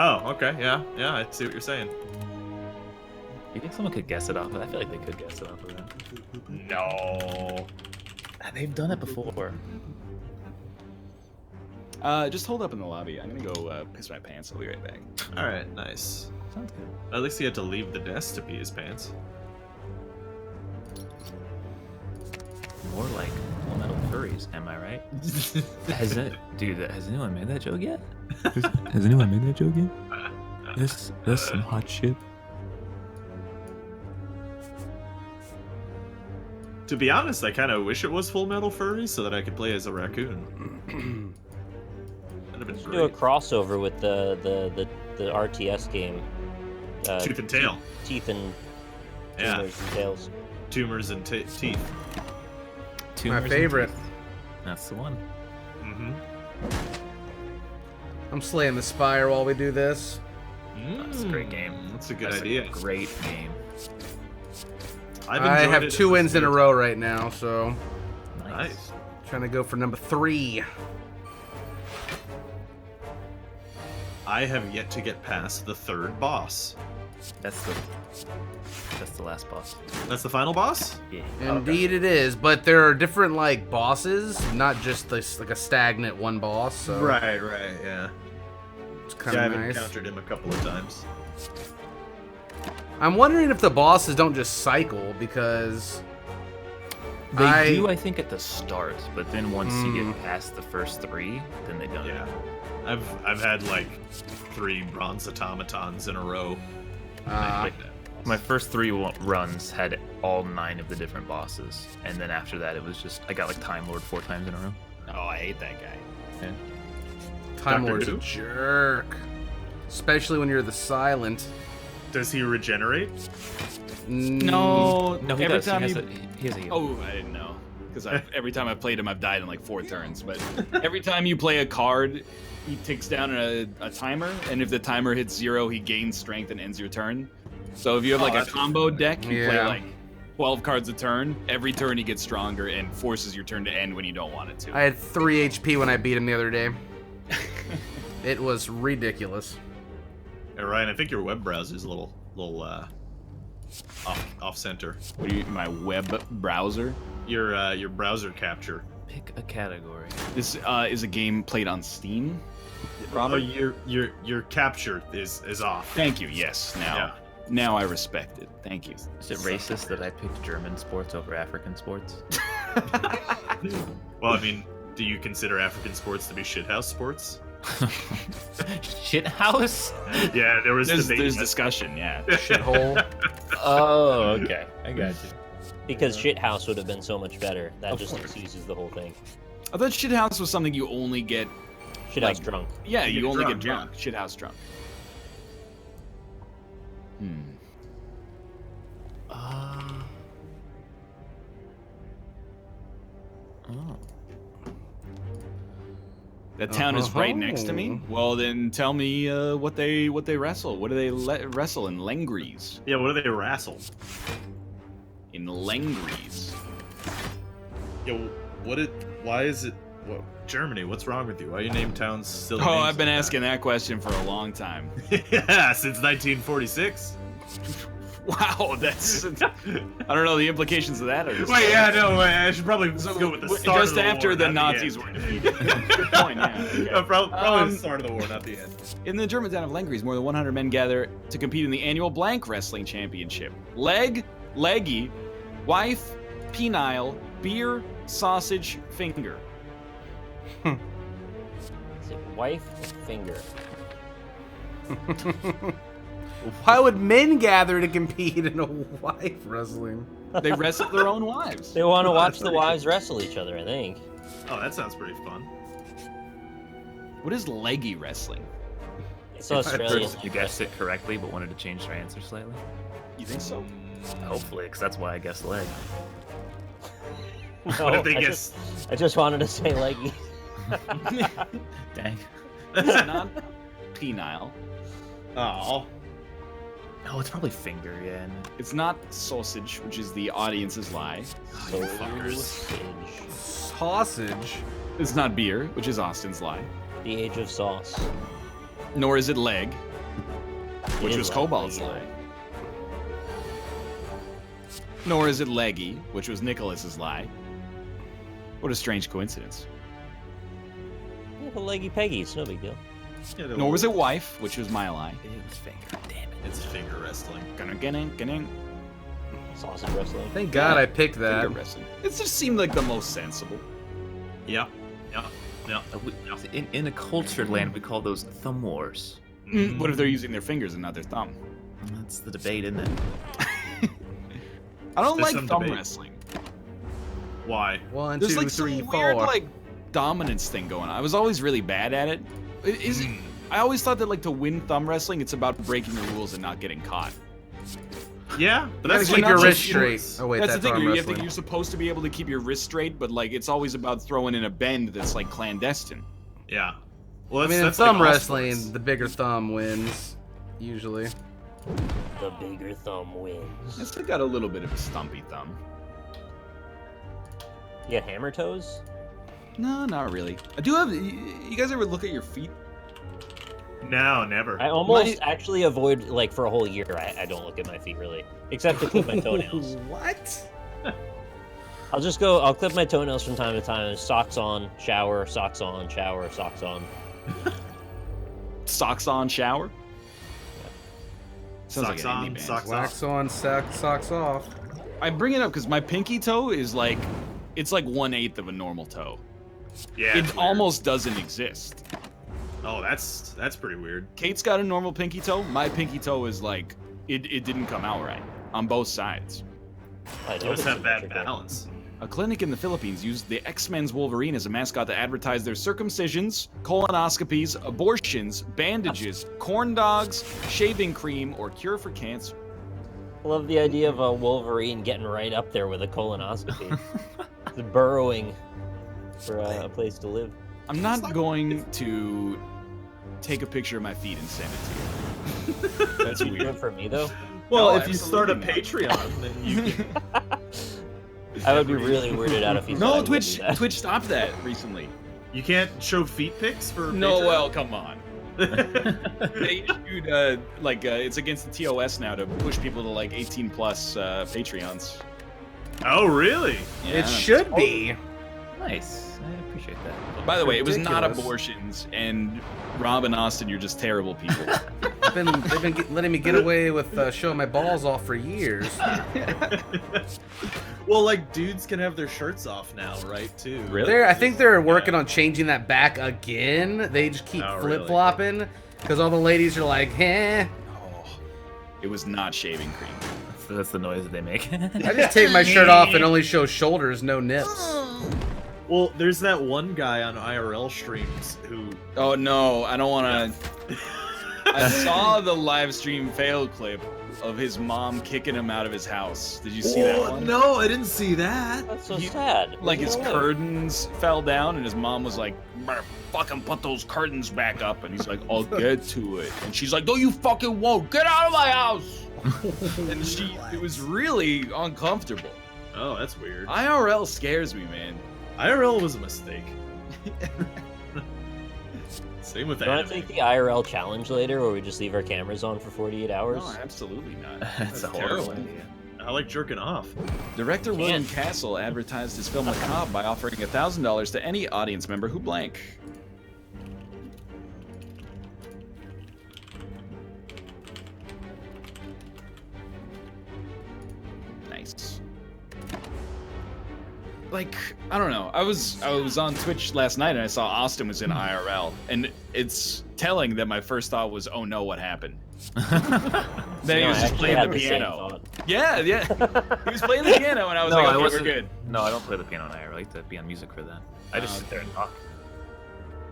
Oh, okay, yeah, I see what you're saying. You think someone could guess it off of that? I feel like they could guess it off of that. No. They've done it before. Just hold up in the lobby. I'm gonna go piss my pants. I'll be right back. All right, nice. Sounds good. At least he had to leave the desk to pee his pants. More like Full Metal Furries, am I right? Has anyone made that joke yet? Has anyone made that joke yet? That's some hot shit. To be honest, I kind of wish it was Full Metal Furry so that I could play as a raccoon. That'd have been Do a great. crossover with the RTS game. Tooth and tail. Teeth and Yeah. tumors and tails. Tumors and teeth. Tumors and favorite. teeth. That's the one. Mm-hmm. I'm slaying the Spire while we do this. That's a great game. That's a good That's idea. A great game. I have 2 wins in a row right now, so Nice. trying to go for number 3. I have yet to get past the 3rd boss. That's the last boss. That's the final boss? Yeah. Indeed it is, but there are different like bosses, not just this like a stagnant one boss. So Right, yeah. it's kind Yeah, of I've nice. encountered him a couple of times. I'm wondering if the bosses don't just cycle because They do, I think, at the start, but then once you get past the first 3, then they don't. Yeah. I've had like 3 bronze automatons in a row. Like, my first 3 runs had all 9 of the different bosses, and then after that, it was just I got like Time Lord 4 times in a row. Oh, I hate that guy. Yeah. Time Dr. Lord's a Who? jerk, especially when you're the silent. Does he regenerate? No, No, he every does. time He has a heal. Oh, I didn't know. Because every time I've played him, I've died in like 4 turns. But every time you play a card, he ticks down a timer, and if the timer hits 0, he gains strength and ends your turn. So if you have like a that's combo deck, you play Yeah. like 12 cards a turn. Every turn he gets stronger and forces your turn to end when you don't want it to. I had 3 HP when I beat him the other day. It was ridiculous. Hey, Ryan, I think your web browser's a little off center. What do you, my web browser? Your browser capture. Pick a category. This is a game played on Steam. Robert, your capture is off. Thank you. Yes. Now I respect it. Thank you. Is it racist that I picked German sports over African sports? Well, I mean, do you consider African sports to be shithouse sports? Shithouse? Yeah, there's There's discussion. Yeah. Shithole. Oh, okay. I got you. Because Shithouse would have been so much better. That Of just course. excuses the whole thing. I thought shithouse was something you only get. Shithouse Like- drunk. Yeah, You you get only drunk, get drunk. Shithouse drunk. Oh. That town is right next to me. Well, then tell me what they wrestle. What do they wrestle in Lengries? Yeah, what do they wrestle? In Lengries. Yeah, why is it? What, Germany? What's wrong with you? Why you name towns silly Oh, names I've been like that? asking that question for a long time. Yeah, since 1946. Wow, that's I don't know the implications of that. Wait, yeah, no, I should probably go with the start Just of the after war, the not Nazis end. were defeated. Good point. Yeah. Okay. Probably the start of the war, not the end. In the German town of Lengries, more than 100 men gather to compete in the annual blank wrestling championship. Leg, leggy, wife, penile, beer, sausage, finger. Is it wife or finger? Why would men gather to compete in a wife wrestling? They wrestle their own wives. They want to watch the wives wrestle each other, I think. Oh, that sounds pretty fun. What is leggy wrestling? It's Australian. You guessed it correctly, but wanted to change your answer slightly. You think so? Hopefully, because that's why I guessed leg. What No, if they I guess? just wanted to say leggy. Dang. It's not penile. Oh, No, it's probably finger, yeah. It's not sausage, which is the audience's lie. you fuckers. Sausage. Sausage. It's not beer, which is Austin's lie. The age of sauce. Nor is it leg. which is was like Cobalt's leggy. lie. Nor is it leggy, which was Nicholas's lie. What a strange coincidence. Yeah, the leggy peggies, no big deal. Yeah, Nor was it wife, which was my lie. It was finger. Damn it. It's finger wrestling. Finger Sausage wrestling. Thank God I picked that. wrestling. It just seemed like the most sensible. Yeah. Yeah. Yeah. In a cultured land, we call those thumb wars. What if they're using their fingers and not their thumb? That's the debate, isn't it? I don't There's like some thumb debate. wrestling. Why? 1, There's 2, like 3, some 4. weird like dominance thing going on. I was always really bad at it. I always thought that like to win thumb wrestling, it's about breaking the rules and not getting caught. Yeah, but Gotta that's keep like your not wrist just straight. yours. Oh wait, That's that's the thing. arm You're wrestling. supposed to be able to keep your wrist straight, but like it's always about throwing in a bend that's like clandestine. Yeah. Well, I that's, mean, in that's thumb like all wrestling, sports. the bigger thumb wins, usually. The bigger thumb wins. I still got a little bit of a stumpy thumb. You got hammer toes? No, not really. I do have. You guys ever look at your feet? No, never. I almost actually avoid, like, for a whole year, I don't look at my feet, really. Except to clip my toenails. What? I'll clip my toenails from time to time, socks on, shower, socks on, shower, socks on. Socks on, shower. Sounds Socks like an on, indie band. socks Wax on, socks off. I bring it up because my pinky toe is like, it's like 1/8 of a normal toe. Yeah. it's It weird. almost doesn't exist. Oh, that's pretty weird. Kate's got a normal pinky toe. My pinky toe is like, it didn't come out right on both sides. I You know just it's have bad symmetrical. balance. A clinic in the Philippines used the X-Men's Wolverine as a mascot to advertise their circumcisions, colonoscopies, abortions, bandages, corn dogs, shaving cream, or cure for cancer. I love the idea of a Wolverine getting right up there with a colonoscopy. The burrowing for a place to live. I'm not going to take a picture of my feet and send it to you. That's You do it weird. for me, though? Well, No, if you start a absolutely Patreon, then you can. I would be really weirded out if you said I No, would Twitch do that. Twitch stopped that recently. You can't show feet pics for. No, Patreon? well, come on. They issued it's against the TOS now to push people to like 18 plus Patreons. Oh, really? Yeah. It should be. Nice. I appreciate that. By the way, it was not Ridiculous. abortions, and Rob and Austin, you're just terrible people. They've been letting me get away with showing my balls off for years. Well, like dudes can have their shirts off now, right? Too. Really? I think they're working on changing that back again. They just keep Oh, really? flip flopping because all the ladies are like, "Eh." Oh, it was not shaving cream. That's the noise that they make. I just take my shirt off and only show shoulders, no nips. Well, there's that one guy on IRL streams who. Oh no, I don't want to. I saw the live stream fail clip of his mom kicking him out of his house. Did you see that one? No, I didn't see that. That's so You- sad. Like his No way. curtains fell down, and his mom was like, "Better fucking put those curtains back up." And he's like, "I'll get to it." And she's like, "No, you fucking won't. Get out of my house." And it was really uncomfortable. Oh, that's weird. IRL scares me, man. IRL was a mistake. Same with Do you want anime. to take the IRL challenge later, where we just leave our cameras on for 48 hours? No, absolutely not. That's a horrible idea. I like jerking off. Director William Can't. Castle advertised his film Macabre by offering $1,000 to any audience member who blank. Nice. Like, I don't know. I was on Twitch last night and I saw Austin was in IRL, and it's telling that my first thought was, "Oh no, what happened?" Then he No, was I just actually playing had the same piano. thought. Yeah, yeah. He was playing the piano, and I was No, like, I "Okay, we're wasn't- good." No, I don't play the piano on IRL. I like to be on music for that. I just sit there and talk.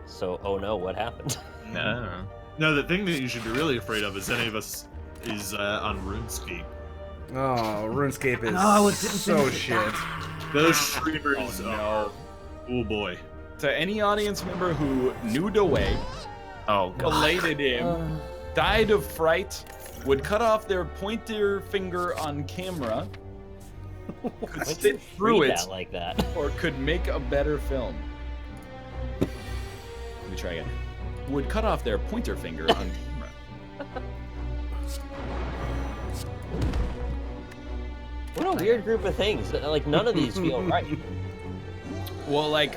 So, oh no, what happened? No, I don't know. No, the thing that you should be really afraid of is any of us is on RuneScape. Oh, RuneScape is No, it didn't so finish shit. Those streamers Oh, are. Oh boy. To any audience member who nude away, Oh, God. belated him, died of fright, would cut off their pointer finger on camera, could Why'd sit you through read it, that like that? or could make a better film. Let me try again. Would cut off their pointer finger on camera. weird group of things. Like, none of these feel right. Well, like,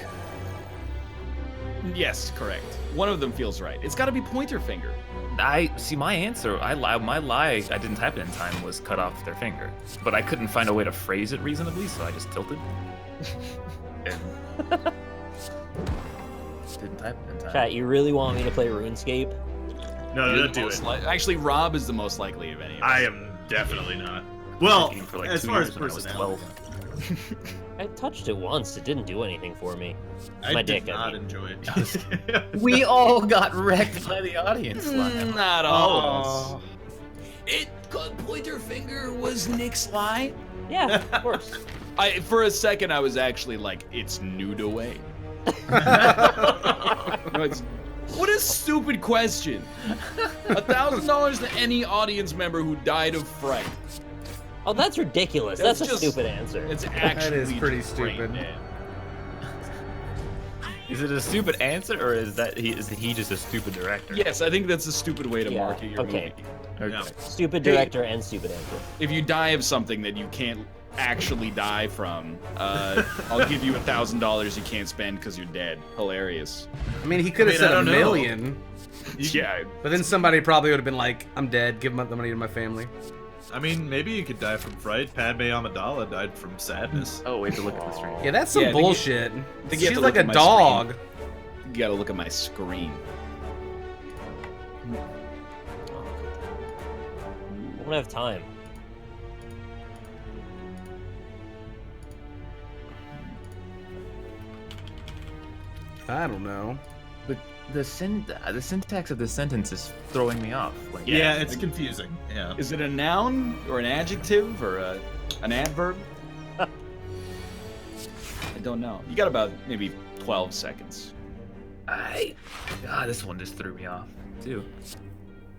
yes, correct. One of them feels right. It's got to be pointer finger. I see my answer. My lie. I didn't type it in time. Was cut off their finger, but I couldn't find a way to phrase it reasonably, so I just tilted. And didn't type it in time. Chat, you really want me to play RuneScape? No, You're don't the do most it. Actually, Rob is the most likely of any of us. I am definitely not. Well, Game for like as 2 far as years when I was personality, 12. I touched it once. It didn't do anything for me. I My did dick, I not mean. enjoy it. We all got wrecked by the audience. Not all of Oh. us. It pointer finger was Nick's lie. Yeah, of course. For a second, I was actually like, it's nude away. No, what a stupid question. $1,000 to any audience member who died of fright. Oh, that's ridiculous. That's That's a just- stupid answer. It's actually is pretty just brain stupid. dead. Is it a stupid answer, or is he just a stupid director? Yes, I think that's a stupid way to Yeah, market your okay. movie. Okay. Yeah. Stupid Hey. director and stupid answer. If you die of something that you can't actually die from, I'll give you $1,000 you can't spend because you're dead. Hilarious. I mean, he could have I said don't $1 know. million, Yeah. but then somebody probably would have been like, "I'm dead. Give the money to my family." I mean, maybe you could die from fright. Padme Amidala died from sadness. Oh, wait to look at the stream. Yeah, that's some Yeah, I think you- bullshit. think you have She's to like look a at my dog. You gotta look at my screen. I don't have time. I don't know. The syntax of the sentence is throwing me off. Like, Yeah, it's confusing. Yeah. Is it a noun or an adjective or an adverb? I don't know. You got about maybe 12 seconds. God, this one just threw me off too.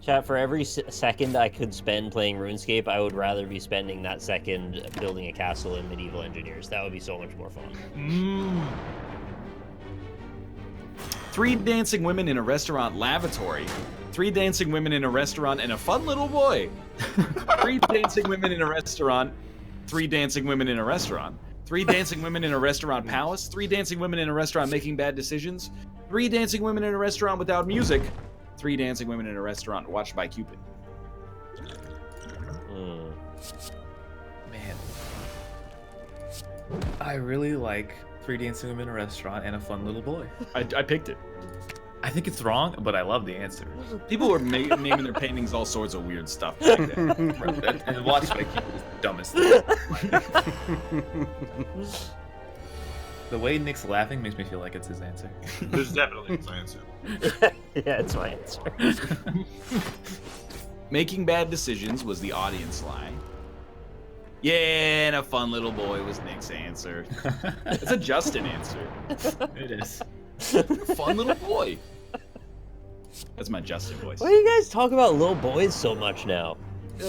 Chat, for every second I could spend playing RuneScape, I would rather be spending that second building a castle in Medieval Engineers. That would be so much more fun. Mm. 3 dancing women in a restaurant lavatory. 3 dancing women in a restaurant and a fun little boy. 3 dancing women in a restaurant. 3 dancing women in a restaurant. 3 dancing women in a restaurant palace. 3 dancing women in a restaurant making bad decisions. 3 dancing women in a restaurant without music. 3 dancing women in a restaurant watched by Cupid. Hmm. Man, I really like 3 dancing women in a restaurant and a fun little boy. I picked it. I think it's wrong, but I love the answer. People were naming their paintings all sorts of weird stuff back then. And watched by Cupid is the dumbest thing. The way Nick's laughing makes me feel like it's his answer. There's definitely a science. Yeah, it's my answer. Making bad decisions was the audience lie. Yeah, and a fun little boy was Nick's answer. It's a Justin answer. It is. Fun little boy. That's my Justin voice. Why do you guys talk about little boys so much now?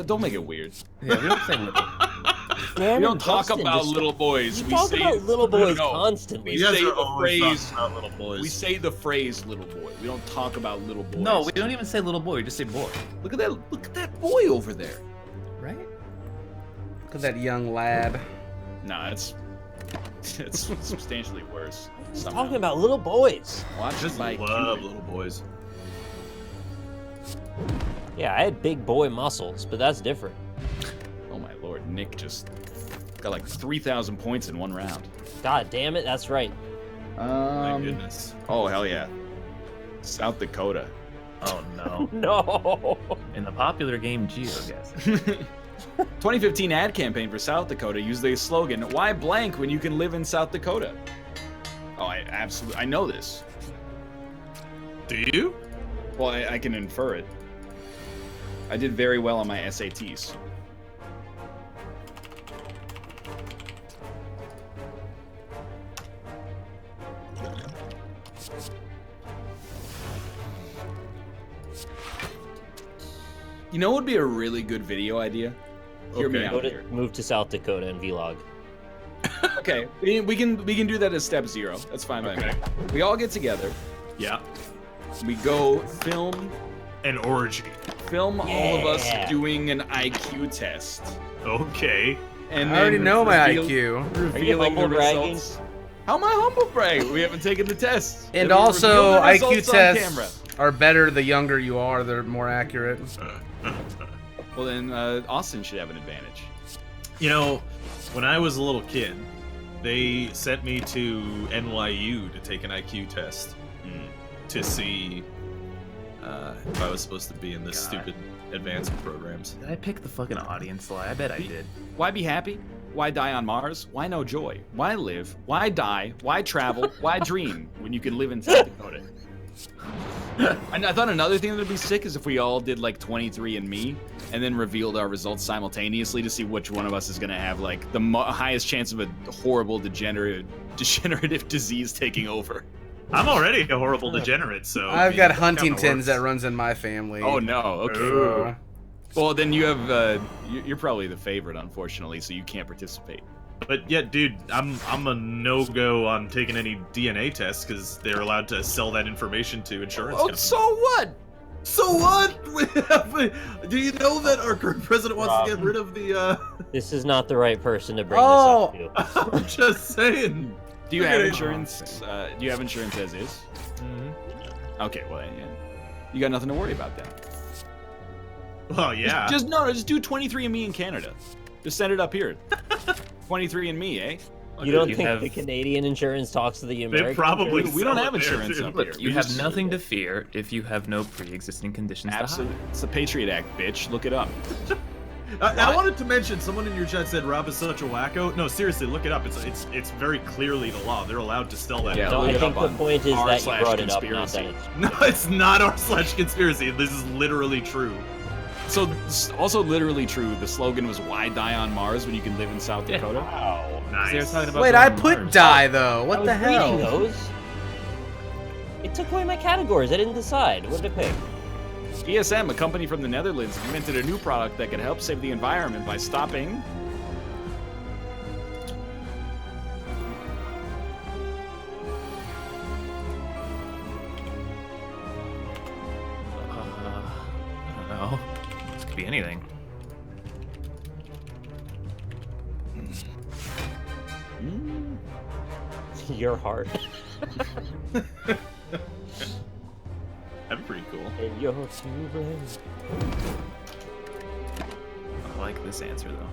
Don't make it weird. Yeah, we don't say little. Man, We don't and talk Justin about just- little boys. You We talk say about little boys No. constantly. We You guys say are the always phrase. talking about little boys. We say the phrase "little boy." We don't talk about little boys. No, we don't even say little boy. We just say boy. Look at that! Look at that boy over there. Right? Look at that young lad. Nah, it's substantially worse. somehow. Talking about little boys. Watch Just by love Cupid. little boys. Yeah, I had big boy muscles, but that's different. Oh my lord, Nick just got like 3,000 points in one round. God damn it, that's right. My goodness. Oh hell yeah, South Dakota. Oh no. No. In the popular game GeoGuess. 2015 ad campaign for South Dakota used the slogan "Why blank when you can live in South Dakota?" Oh, I know this. Do you? Well, I can infer it. I did very well on my SATs. You know what would be a really good video idea? Hear me Okay. out Go to, here. move to South Dakota and vlog. Okay, we can do that as step 0. That's fine by me. Okay. We all get together. Yeah. We go film An orgy. all of us Yeah. doing an IQ test. Okay. And I already then know my reveal- IQ. Revealing the humble bragging? results. How am I humble brag? We haven't taken the test. And we also, reveal the IQ results on camera. tests are better the younger you are. They're more accurate. Well, then Austin should have an advantage. You know, when I was a little kid, they sent me to NYU to take an IQ test to see if I was supposed to be in this stupid advancement programs. Did I pick the fucking audience lie? I bet I did. Why be happy? Why die on Mars? Why no joy? Why live? Why die? Why travel? Why dream when you can live in South Dakota? And I thought another thing that would be sick is if we all did like 23andMe and then revealed our results simultaneously to see which one of us is going to have like the highest chance of a horrible degenerative disease taking over. I'm already a horrible degenerate, so I've got that kinda Huntington's that works. runs in my family. Oh no, okay. Uh, Well, then you have you're probably the favorite, unfortunately, so you can't participate. But yeah, dude, I'm a no-go on taking any DNA tests because they're allowed to sell that information to insurance Oh, companies. so what? So what? Do you know that our current president wants to get rid of the? This is not the right person to bring Oh. this up to. I'm just saying. Do you Look have at it. insurance? Do you have insurance as is? Mm-hmm. Okay, well, yeah. You got nothing to worry about then. Well, yeah. Just do 23andMe in Canada. Just send it up here. 23andMe, eh? You don't You think have- the Canadian insurance talks to the American? They probably We don't sell have it there, insurance too. up here. Look, you have nothing to fear if you have no pre-existing conditions Absolutely. It's the Patriot Act, bitch. Look it up. I wanted to mention someone in your chat said Rob is such a wacko. No, seriously, look it up. It's very clearly the law. They're allowed to sell that. Yeah, No, look I it think up the on point is that you brought it up, not that r/conspiracy. it's. No, it's not r/conspiracy. This is literally true. So, also literally true, the slogan was, why die on Mars when you can live in South Yeah. Dakota? Wow. Nice. They were talking about Wait, going I to put Mars. die though. I What was the hell? reading those. It took away my categories. I didn't decide. What did I pick? ESM, a company from the Netherlands, invented a new product that could help save the environment by stopping... I don't know. This could be anything. Your heart. That'd be pretty cool. And your children. I like this answer though.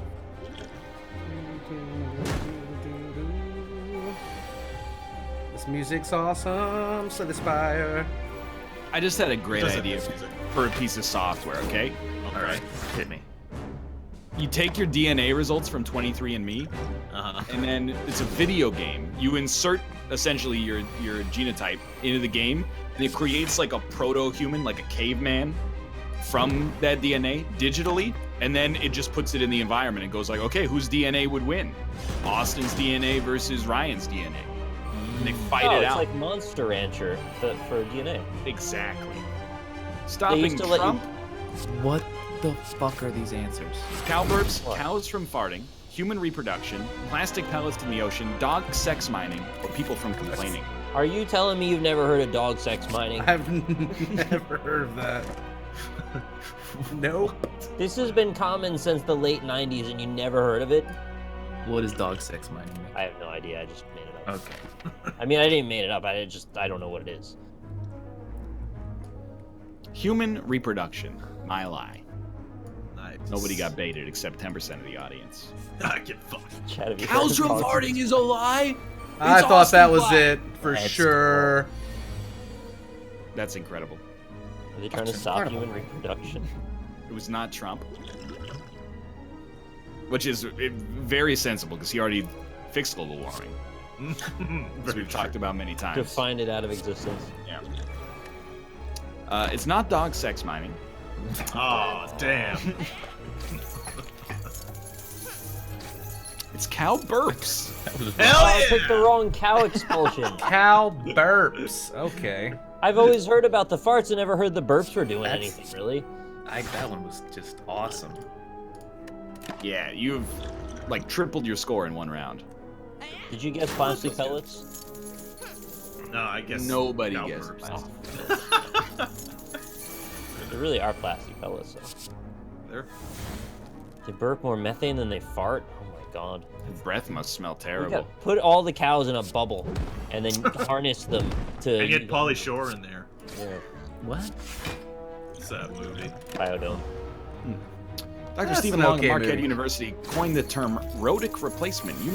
This music's awesome. So the Spire. I just had a great Doesn't idea have music. for a piece of software, okay? All right, hit me. You take your DNA results from 23andMe, Uh-huh. and then it's a video game. You insert essentially your genotype into the game, and it creates like a proto-human, like a caveman, from that DNA digitally, and then it just puts it in the environment and goes like, okay, whose DNA would win? Austin's DNA versus Ryan's DNA. And they fight Oh, it it's out. like Monster Rancher for DNA. Exactly. They Stopping used to let you. Trump, What the fuck are these answers? cow burps, What? cows from farting, human reproduction, plastic pellets in the ocean, dog sex mining, or people from complaining. Are you telling me you've never heard of dog sex mining? I've never heard of that. Nope. This has been common since the late 90s and you never heard of it? What is dog sex mining? I have no idea. I just made it up. Okay. I mean, I didn't make it up. I don't know what it is. Human reproduction. My lie. Nice. Nobody got baited except 10% of the audience. I get fucked. Chad, have you heard of dog sex- is a lie? I It's thought that Austin was Black. it for That's sure. That's incredible. Are they trying to That's stop incredible. human reproduction? It was not Trump. Which is very sensible because he already fixed global warming, as we've talked about many To times. find it out of existence. Yeah. It's not dog sex mining. Oh, damn. It's cow burps. Hell I yeah! picked the wrong cow expulsion. Cow burps. Okay. I've always heard about the farts and never heard the burps were doing That's- anything, really. That one was just awesome. Yeah, you've like tripled your score in one round. Did you guess plastic pellets? No, I guess Nobody cow guessed burps. There really are plastic pellets, though. There. They burp more methane than they fart? Oh my god. His breath must smell We terrible. got, put all the cows in a bubble and then harness them to... And get Pauly Shore in there. Yeah, What? It's a movie. biodome. Dr. That's Stephen an Long okay of Marquette movie. University coined the term rhotic replacement. You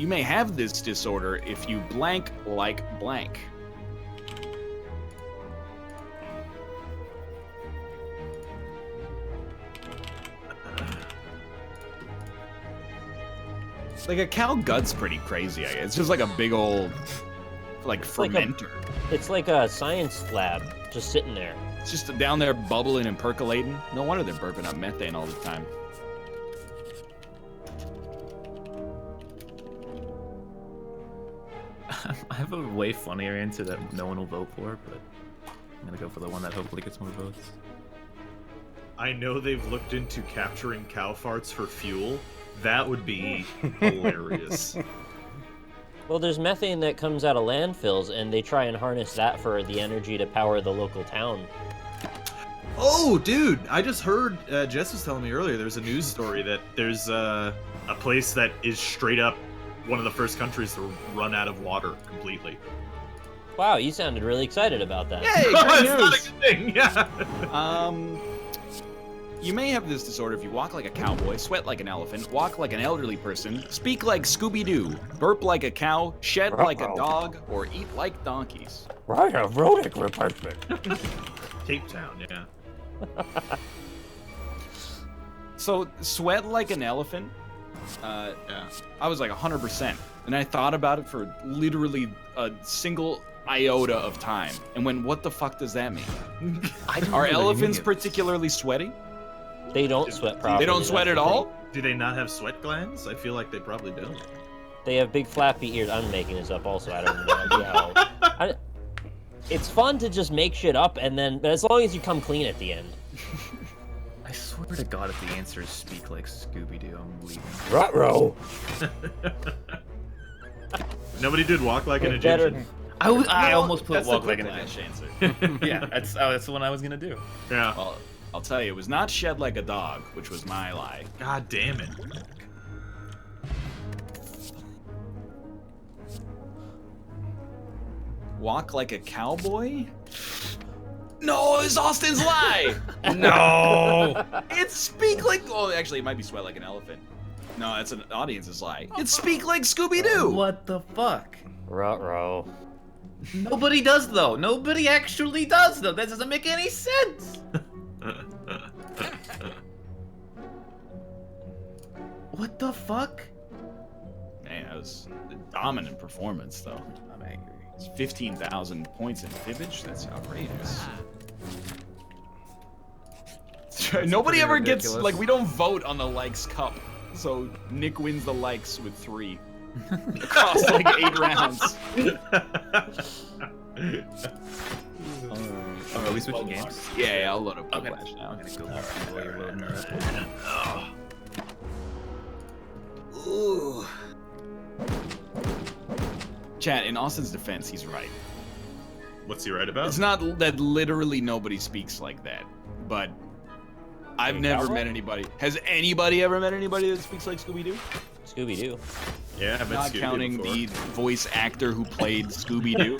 may have this disorder if you blank like blank. Like a cow gut's pretty crazy, I guess. It's just like a big old like It's like a- fermenter. It's like a science lab just sitting there. It's just down there bubbling and percolating. No wonder they're burping up methane all the time. I have a way funnier answer that no one will vote for, but I'm gonna go for the one that hopefully gets more votes. I know they've looked into capturing cow farts for fuel. That would be hilarious. Well, there's methane that comes out of landfills, and they try and harness that for the energy to power the local town. Oh, dude! I just heard Jess was telling me earlier. There's a news story that there's a place that is straight up one of the first countries to run out of water completely. Wow, you sounded really excited about that. Hey, Oh, good it's not news. a good thing. Yeah. You may have this disorder if you walk like a cowboy, sweat like an elephant, walk like an elderly person, speak like Scooby-Doo, burp like a cow, shed like a dog, or eat like donkeys. Right, a rhotic replacement. Cape Town. Yeah. So, sweat like an elephant, Yeah. I was like 100%. And I thought about it for literally a single iota of time. And went, what the fuck does that mean? Are elephants particularly sweaty? They don't sweat properly. They don't sweat that's at the thing. all? Do they not have sweat glands? I feel like they probably do. They have big flappy ears. I'm making this up also. I don't have no idea how. It's fun to just make shit up, and then, but as long as you come clean at the end. I swear to God, if the answer is speak like Scooby-Doo, I'm leaving. Ruh-roh. Nobody did walk like an Better- Egyptian. I almost put That's walk the like an quick Egyptian. answer. Yeah, that's the one I was gonna do. Yeah. Well, I'll tell you, it was not shed like a dog, which was my lie. God damn it. Walk like a cowboy? No, it's Austin's lie! No. It's speak like. Oh, actually, it might be sweat like an elephant. No, that's an audience's lie. It's speak like Scooby-Doo! What the fuck? Ruh-roh. Nobody does though. Nobody actually does though. That doesn't make any sense. What the fuck? Man, that was a dominant performance, though. I'm angry. It's 15,000 points in fibbage? That's outrageous. Nobody pretty ever gets, ridiculous. like, we don't vote on the likes cup. So Nick wins the likes with 3. Across like 8 rounds. Are we switching games? Yeah, I'll load up Okay. Flash now. I'm gonna go while you're loading that up. Ooh. Chat, in Austin's defense, he's right. What's he right about? It's not that literally nobody speaks like that, but I've never met anybody. Has anybody ever met anybody that speaks like Scooby-Doo? Scooby-Doo. Yeah, I've been Not Scooby counting before. the voice actor who played Scooby-Doo.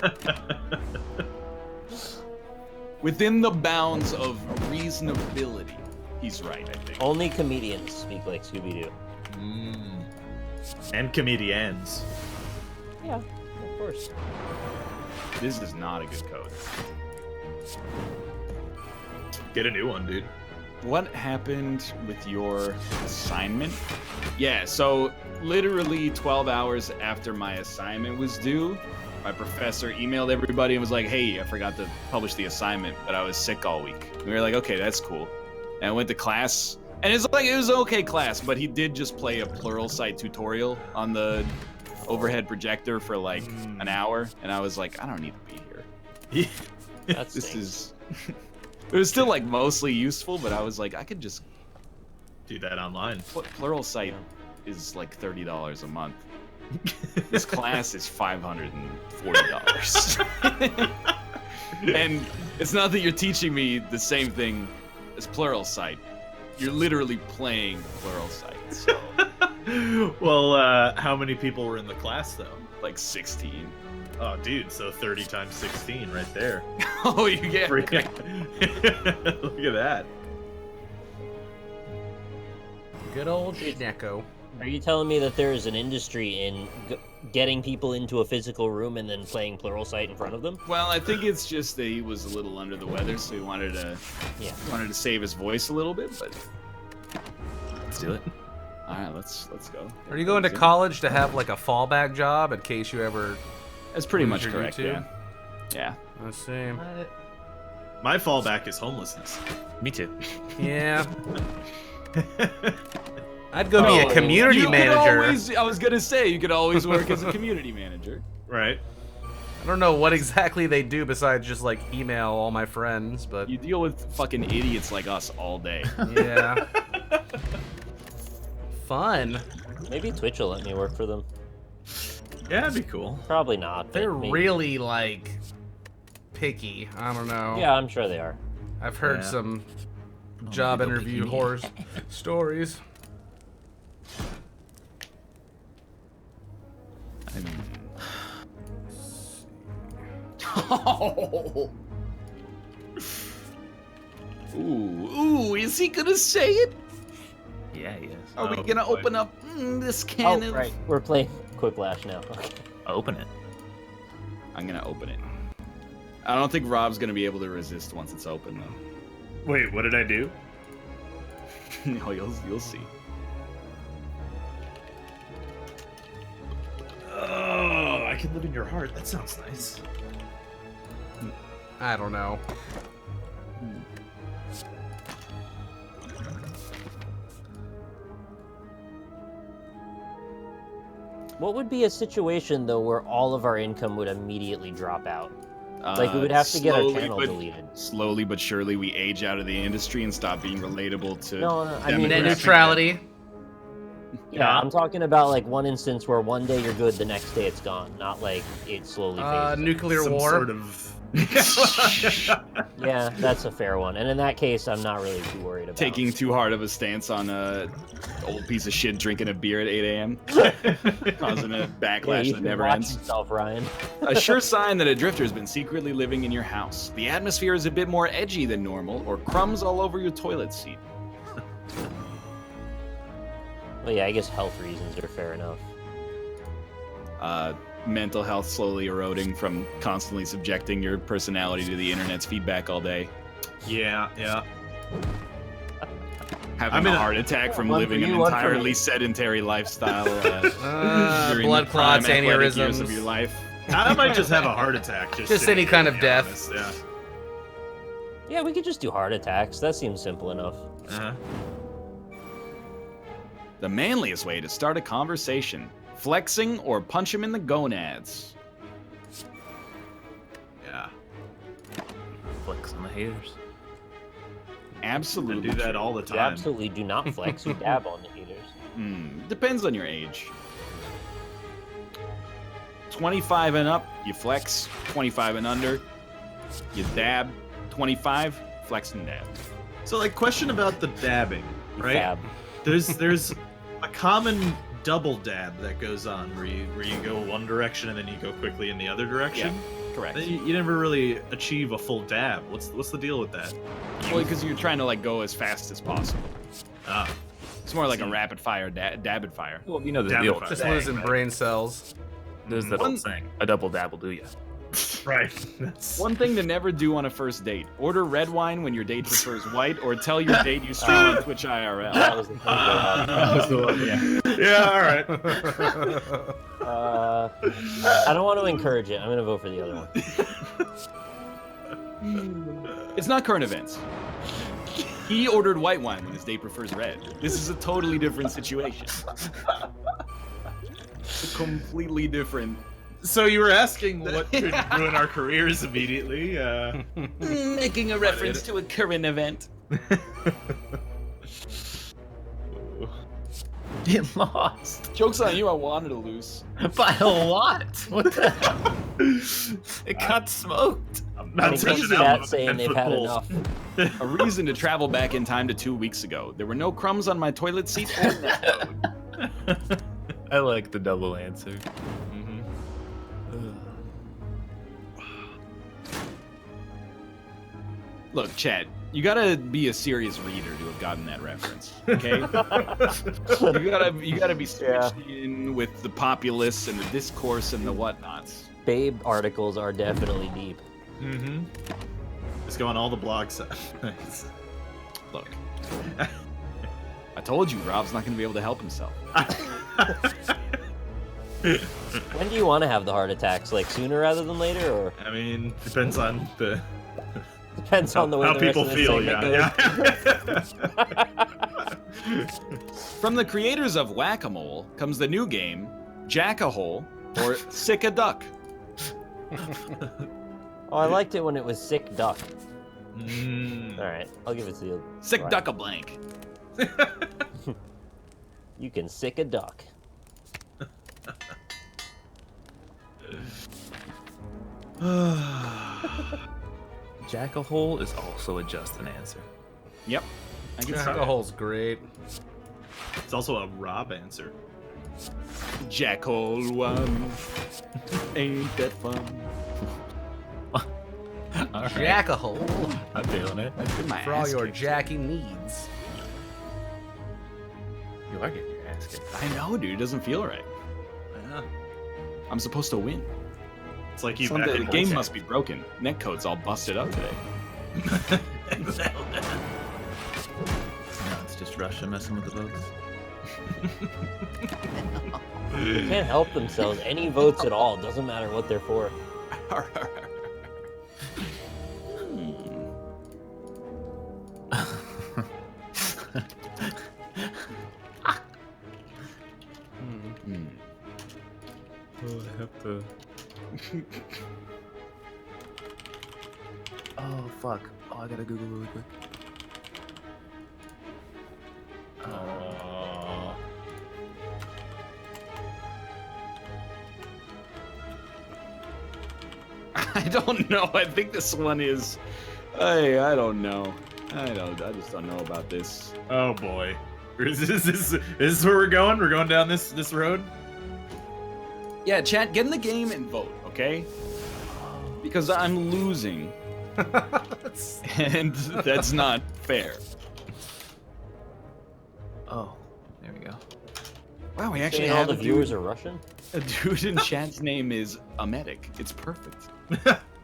Within the bounds of reasonability, he's right, I think. Only comedians speak like Scooby-Doo. And comedians. Yeah, of course. This is not a good code. Get a new one, dude. What happened with your assignment? Yeah, so literally 12 hours after my assignment was due, my professor emailed everybody and was like, hey, I forgot to publish the assignment, but I was sick all week. And we were like, okay, that's cool. And I went to class, and it's like, it was an okay class, but he did just play a Pluralsight tutorial on the overhead projector for like an hour, and I was like, I don't need to be here. That's This is... It was still like mostly useful, but I was like, I could just... Do that online. Pluralsight is like $30 a month. This class is $540. And it's not that you're teaching me the same thing as Pluralsight. you're literally playing Pluralsight. So Well, how many people were in the class though? like 16. Oh, dude, so 30 times 16 right there. Oh, you get Look at that. Good old Schnecko. Are you telling me that there is an industry in getting people into a physical room and then playing Pluralsight in front of them? Well, I think it's just that he was a little under the weather, so he wanted to save his voice a little bit. But Let's do it. all right, let's go. Are you going to college to have like a fallback job in case you ever? That's pretty lose much your correct. YouTube? Yeah. Let's see. My fallback is homelessness. Me too. Yeah. I'd go be a community You could manager. I was gonna say you could always work as a community manager. Right. I don't know what exactly they do besides just like email all my friends, but You deal with fucking idiots like us all day. yeah. Fun. Maybe Twitch will let me work for them. Yeah, that'd be cool. Probably not. but They're maybe. really like picky. I don't know. Yeah, I'm sure they are. I've heard Yeah. some job people interview picky. horror stories. I mean, Oh. Ooh, is he gonna say it? yeah, he is. Are we Oh, gonna boy. open up this Oh, can of... right. We're playing Quiplash now. Okay. Open it. I'm gonna open it. I don't think Rob's gonna be able to resist once it's open though. Wait, what did I do? No, you'll see. Oh, I can live in your heart. That sounds nice. I don't know. What would be a situation though where all of our income would immediately drop out? Like we would have to get our channel deleted. Slowly but surely, we age out of the industry and stop being relatable to. No, I mean Net demographic. neutrality. Yeah, I'm talking about like one instance where one day you're good, the next day it's gone. Not like it slowly fades. out. Nuclear Some war. sort of. Yeah, that's a fair one. And in that case, I'm not really too worried about Taking too hard of a stance on a old piece of shit drinking a beer at 8 a.m. causing a Yeah, backlash you that should never watch ends. yourself, Ryan. A sure sign that a drifter has been secretly living in your house. The atmosphere is a bit more edgy than normal, or crumbs all over your toilet seat. Well, yeah, I guess health reasons are fair enough. Mental health slowly eroding from constantly subjecting your personality to the internet's feedback all day. Yeah. Having a heart attack from One living for an you, one for entirely me. sedentary lifestyle during blood the prime clots, athletic years aneurysms. of your life. I might just have a heart attack. Just sitting any here, kind to of be death. honest, Yeah. Yeah, we could just do heart attacks. That seems simple enough. Uh-huh. The manliest way to start a conversation: flexing or punch him in the gonads. Yeah. Flex on the haters. I Absolutely. do that all the You time. absolutely do not flex. You dab on the haters. Depends on your age. 25 and up, you flex. 25 and under, you dab. 25, flex and dab. So, like, question about the dabbing, You right? Dab. There's a common double dab that goes on where you go one direction and then you go quickly in the other direction. Correct. Then you never really achieve a full dab. What's the deal with that? Well, because you're trying to like go as fast as possible. Ah, It's more like a rapid fire, dabbit fire. Well, you know, Dab the it old fine. Just saying, losing right? brain cells. There's that One- old saying, a double dab will do ya. right. That's One thing to never do on a first date: order red wine when your date prefers white, or tell your date you stream on Twitch IRL. That was the thing that was the one, yeah. yeah. All right. I don't want to encourage it. I'm gonna vote for the other one. It's not current events. He ordered white wine when his date prefers red. This is a totally different situation. It's a completely different. So you were asking what could ruin our careers immediately? Making a reference to a current event. It lost. Joke's on you, I wanted to lose. By a lot. What the hell? It got smoked. I'm not Chat touching that saying they've had enough. A reason to travel back in time to 2 weeks ago. There were no crumbs on my toilet seat or netcode. I like the double answer. Look, Chad, you gotta be a serious reader to have gotten that reference. Okay? you gotta be switched in with the populace and the discourse and the whatnots. Babe articles are definitely deep. Mm-hmm. Just go on all the blogs. Nice. Look, I told you Rob's not gonna be able to help himself. When do you want to have the heart attacks? Like sooner rather than later, or I mean, depends on the depends on the way how the people rest of the feel. segment Yeah. From the creators of Whack-A-Mole comes the new game, Jack-A-Hole, or Sick-A-Duck. Oh, I liked it when it was Sick Duck. Mm. All right, I'll give it to you. Sick Right. Duck a blank. You can sick a duck. Jack-a-hole is also a just an answer. Yep. I can see that. Jack-a-hole's great. It's also a Rob answer. Jack-hole one. Ain't that fun? All right. Jack-a-hole. I'm feeling it. For all your jacking needs. You are getting your ass kicked. I know, dude. It doesn't feel right. Yeah. I'm supposed to win. It's like you. The game must be broken. Netcode's all busted up today. No, it's just Russia messing with the votes. They can't help themselves. Any votes at all, doesn't matter what they're for. Oh, I have to. Oh fuck! Oh, I gotta Google really quick. I don't know. I think this one is. I don't know. I just don't know about this. Oh boy. Is this where we're going? We're going down this road? Yeah, chat. Get in the game and vote, okay? Because I'm losing, and that's not fair. Oh, there we go. Wow, we actually Saying all have the a viewers dude, are Russian. a dude in chat's name is a medic. It's perfect.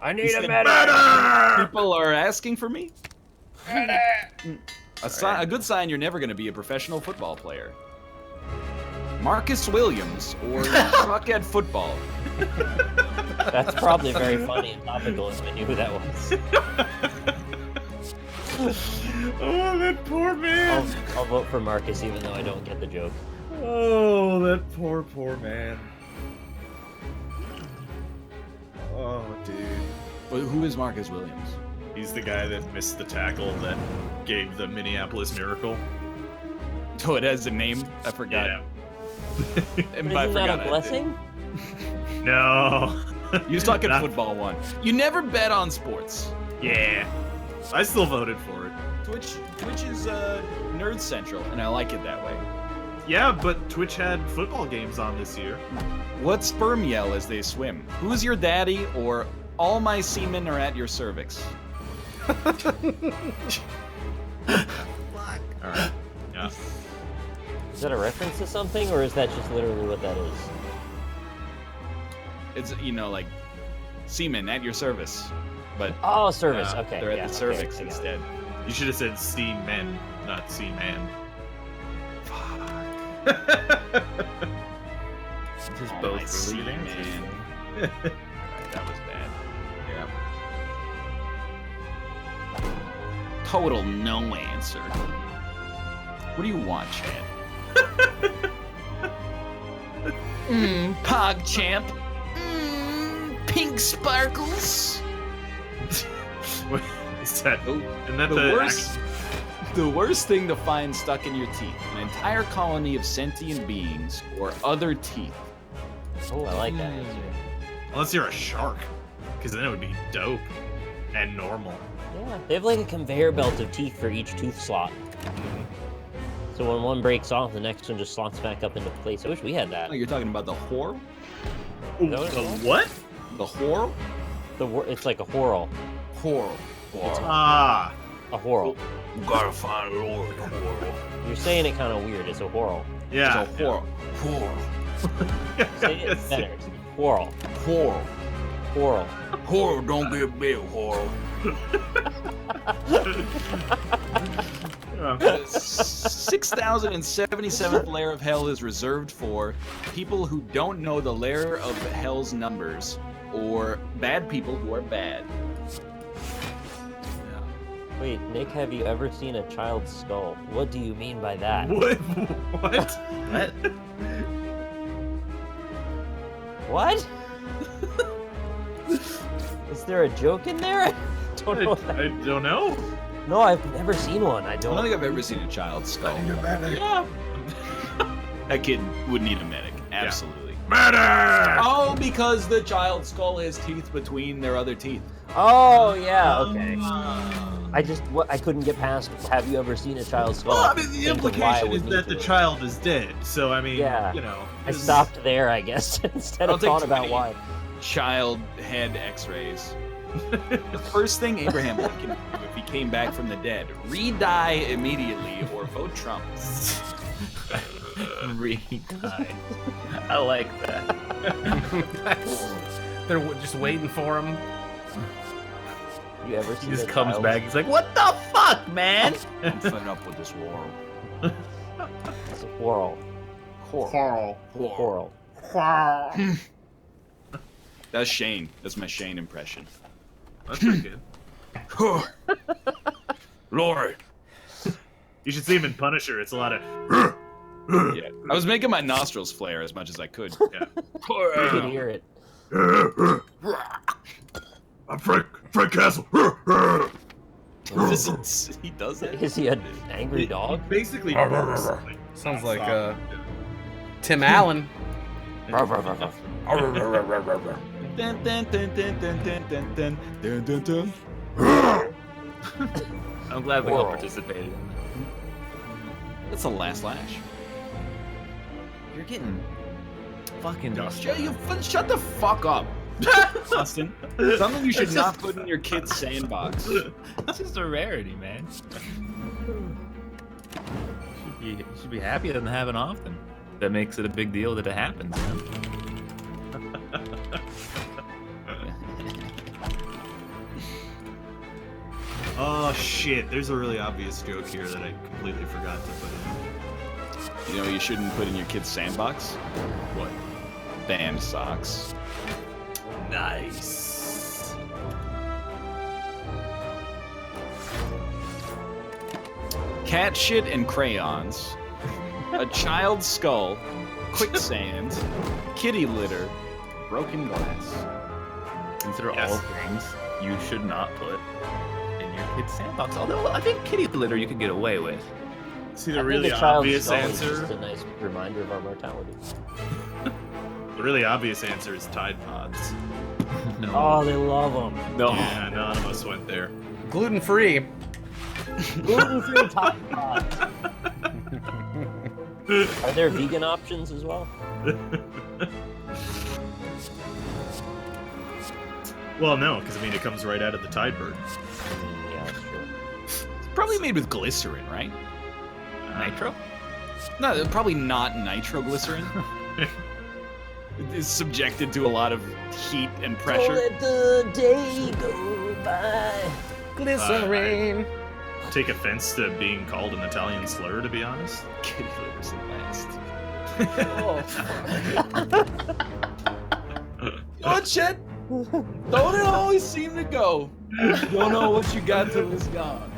I need He a said, medic. People are asking for me. A good sign you're never going to be a professional football player. Marcus Williams or suck at football. That's probably very funny and topical if I knew who that was. Oh, that poor man. I'll vote for Marcus even though I don't get the joke. Oh, that poor man. Oh, dude. But who is Marcus Williams? He's the guy that missed the tackle that gave the Minneapolis Miracle. Oh, it has a name? I forgot. Yeah. And But by isn't that a forgot, blessing? No. You suck at Not- football one. You never bet on sports. Yeah. I still voted for it. Twitch is nerd central, and I like it that way. Yeah, but Twitch had football games on this year. What sperm yell as they swim? Who's your daddy? Or all my semen are at your cervix? Alright. Yeah. Is that a reference to something, or is that just literally what that is? It's like semen at your service, but Oh, service. Okay. they're at yeah, the okay, cervix I got it. instead. You should have said see men, not see man. This is Oh, both my really good semen. answers. Alright, that was bad. Yeah. Total no answer. What do you want, Chad? PogChamp. Pink sparkles. What is that? Oh, Isn't that the worst thing to find stuck in your teeth: an entire colony of sentient beings or other teeth. Oh, I like that answer. Unless you're a shark, because then it would be dope. And normal. Yeah, they have like a conveyor belt of teeth for each tooth slot. So when one breaks off, the next one just slots back up into place. I wish we had that. Oh, you're talking about the whore? Is that what it's called? What? The whore? It's like a whorl. Whore. Ah. A whorl. You gotta find a Lord. Whore. You're saying it kind of weird. It's a whorl. Yeah. It's a whore. Whore. Say it better. It's a whorl. Whore. Whorl. Whore, don't get big, whore. The 6,077th layer of hell is reserved for people who don't know the layer of hell's numbers, or bad people who are bad. Wait, Nick, have you ever seen a child's skull? What do you mean by that? What? What? What? Is there a joke in there? I don't know. I don't know. No, I've never seen one. I I don't. don't think I've ever seen a child's skull. Yeah. That kid would need a medic. Absolutely. Murder! Oh, because the child's skull has teeth between their other teeth. Oh yeah, okay. I couldn't get past. Have you ever seen a child's skull? Well, I mean, the Think of why I implication would is need that to the look. child is dead. So, I mean, Yeah. you know. I it's- stopped there, I guess, instead I'll of take thought about 20. why. Child head x-rays. The first thing Abraham Lincoln would do if he came back from the dead, re-die immediately or vote Trump. Re-die. I like that. They're just waiting for him. You ever He seen just a comes child's- back. He's like, "What the fuck, man?" I'm fed up with this war. It's a whorl. Whorl. That's Shane. That's my Shane impression. That's pretty good. Lord. You should see him in Punisher. It's a lot of. Yeah. I was making my nostrils flare as much as I could. Yeah. You can hear it. I'm Frank Castle. He does that? Is he an angry dog? Basically, barks. Sounds like Tim Allen. Dun, dun, dun, dun, dun, dun, dun, dun, dun, dun, dun. I'm glad we all Whoa. participated in that. That's the last lash. You're getting fucking Shut the fuck up, Austin. Something you should not put in your kid's sandbox. It's just a rarity, man. You should be happy it doesn't happen often. That makes it a big deal that it happens. You know? Oh shit! There's a really obvious joke here that I completely forgot to put in. You know what you shouldn't put in your kid's sandbox? What? Band socks. Nice. Cat shit and crayons. A child's skull. Quicksand. Kitty litter. Broken glass. Consider Yes. all things you should not put in your kid's sandbox. Although I think kitty litter you could get away with. See I the think really a child's obvious skull is answer. just a nice reminder of our mortality. The really obvious answer is Tide Pods. No. Oh, they love them. no. Yeah, none of us went there. Gluten free. Gluten-free Tide Pods. Are there vegan options as well? Well, no, because I mean it comes right out of the Tide Bird. Yeah, that's true. Probably made with glycerin, right? Nitro? No, probably not nitroglycerin. It's subjected to a lot of heat and Don't pressure. let the day go by. Glycerine. Take offense to being called an Italian slur, to be honest. Kitty litter's the best. Oh shit! Don't it always seem to go? You don't know what you got till it's gone.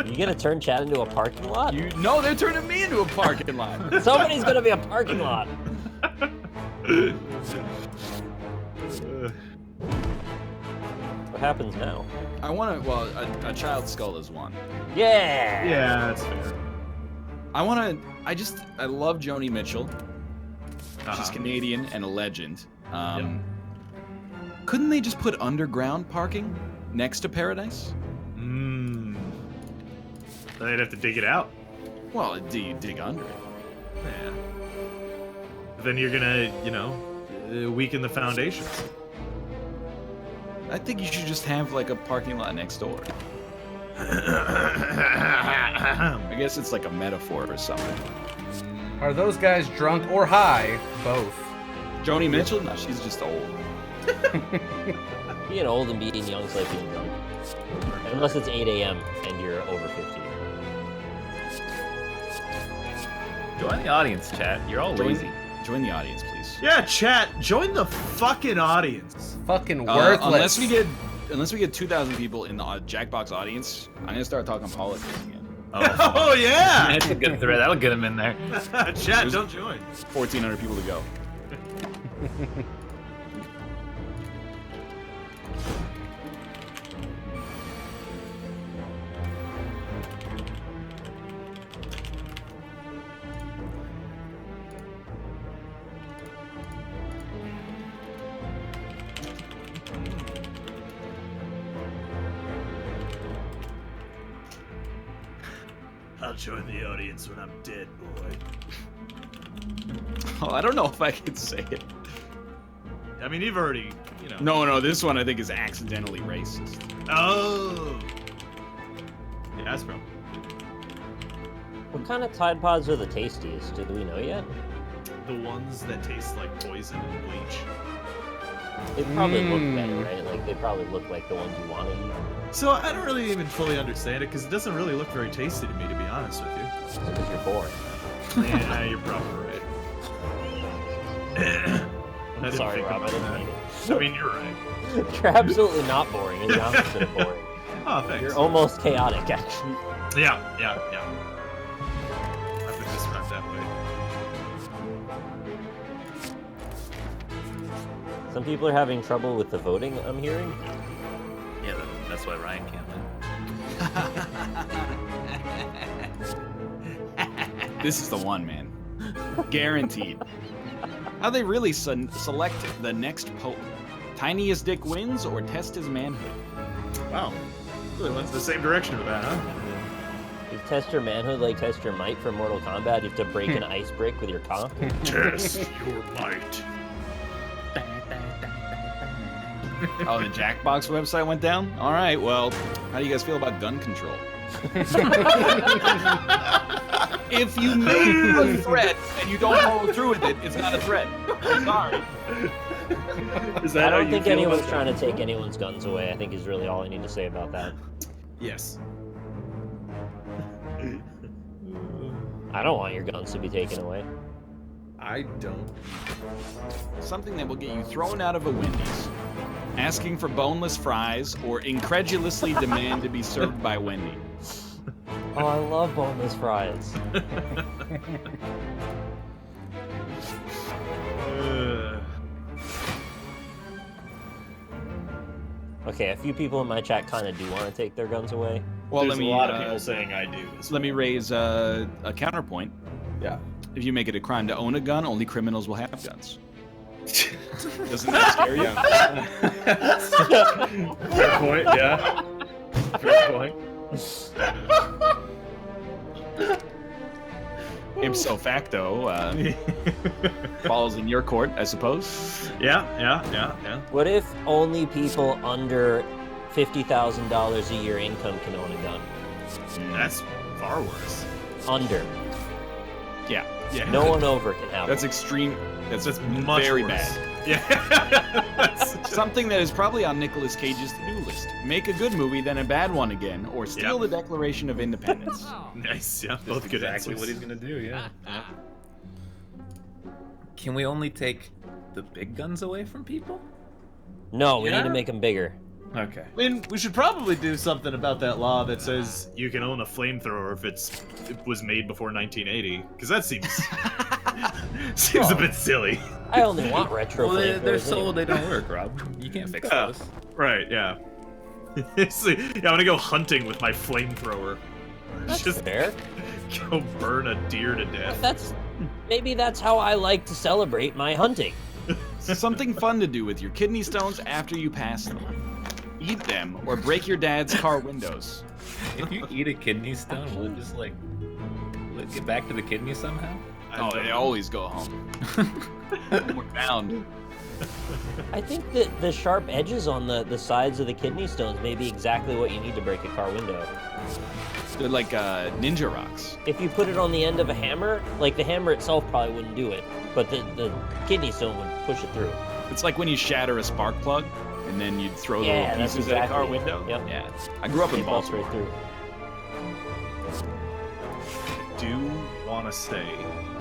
You gonna turn Chad into a parking lot? You know they're turning me into a parking lot. Somebody's gonna be a parking lot. What happens now? I want to. Well, a child's skull is one. Yeah. Yeah, that's fair. I want to. I love Joni Mitchell. She's Uh-huh. Canadian and a legend. couldn't they just put underground parking next to Paradise? They'd have to dig it out. Well, do you dig under it? Yeah. Then you're gonna, weaken the foundations. I think you should just have like a parking lot next door. I guess it's like a metaphor or something. Are those guys drunk or high? Both. Joni Mitchell? No, she's just old. Being old and being young is like being drunk. Unless it's 8 a.m. and you're over 50. Join the audience, chat. You're all lazy. Join the audience, please. Yeah, chat. Join the fucking audience. Fucking worthless. Unless we get 2,000 people in the Jackbox audience, I'm gonna start talking politics again. Oh yeah. That's a good thread. That'll get him in there. Chat, don't join. 1,400 people to go. I'll join the audience when I'm dead, boy. Oh, I don't know if I can say it. I mean, you've already, No, this one I think is accidentally racist. Oh. Yeah, that's probably. What kind of Tide Pods are the tastiest? Do we know yet? The ones that taste like poison and bleach. They probably look better, right? Like, they probably look like the ones you want to eat. So I don't really even fully understand it because it doesn't really look very tasty to me, to be honest with you. Because you're boring. Yeah, you're probably right. I didn't Sorry, think Rob, I about didn't that. mean I mean, you're right. it. You're absolutely not boring. You're the opposite of boring. Oh, thanks. You're almost chaotic, actually. Yeah. I've been described that way. Some people are having trouble with the voting, I'm hearing. Yeah, that's why Ryan can't win. This is the one, man. Guaranteed. How they really select the next pope? Tiniest dick wins or test his manhood? Wow. Really went the same direction with that, huh? You test your manhood like test your might for Mortal Kombat. You have to break an ice brick with your cock. Test your might. Oh, the Jackbox website went down? All right, well, how do you guys feel about gun control? If you make a threat and you don't follow through with it, it's not a threat. I'm sorry. I don't think anyone's trying to take anyone's guns away, I think is really all I need to say about that. Yes. I don't want your guns to be taken away. I don't. Something that will get you thrown out of a Wendy's. Asking for boneless fries or incredulously demand to be served by Wendy. Oh, I love boneless fries. Okay, a few people in my chat kind of do want to take their guns away. Well, There's a lot of people saying I do. Let me raise a counterpoint. Yeah. If you make it a crime to own a gun, only criminals will have guns. Doesn't that scare you? Fair point, yeah. Fair point. Ipso facto, falls in your court, I suppose. Yeah. What if only people under $50,000 a year income can own a gun? That's far worse. Under. Yeah. No one over can have That's one. extreme. That's Much very worse. bad. Yeah. Something that is probably on Nicolas Cage's to-do list. Make a good movie, then a bad one again, or steal the Declaration of Independence. Nice, yeah. Both good exactly answers. what he's gonna do, yeah. Can we only take the big guns away from people? No, we need Yeah? to make them bigger. Okay. I mean, we should probably do something about that law that says you can own a flamethrower if it was made before 1980, because that seems a bit silly. I only want retro Well, they're flamethrowers sold, anyway. they don't work, Rob. You can't fix Yeah. those. Right? Yeah. See, I'm gonna go hunting with my flamethrower. That's Just fair. go burn a deer to death. Maybe that's how I like to celebrate my hunting. Something fun to do with your kidney stones after you pass them. Eat them or break your dad's car windows. If you eat a kidney stone, will it just like get back to the kidney somehow? Oh, they always go home. We're bound. I think that the sharp edges on the sides of the kidney stones may be exactly what you need to break a car window. They're like ninja rocks. If you put it on the end of a hammer, like the hammer itself probably wouldn't do it, but the kidney stone would push it through. It's like when you shatter a spark plug, and then you'd throw the little that's pieces at a car exactly it. window. Yep. Yeah. I grew up in It bolts Baltimore. right through. I do want to say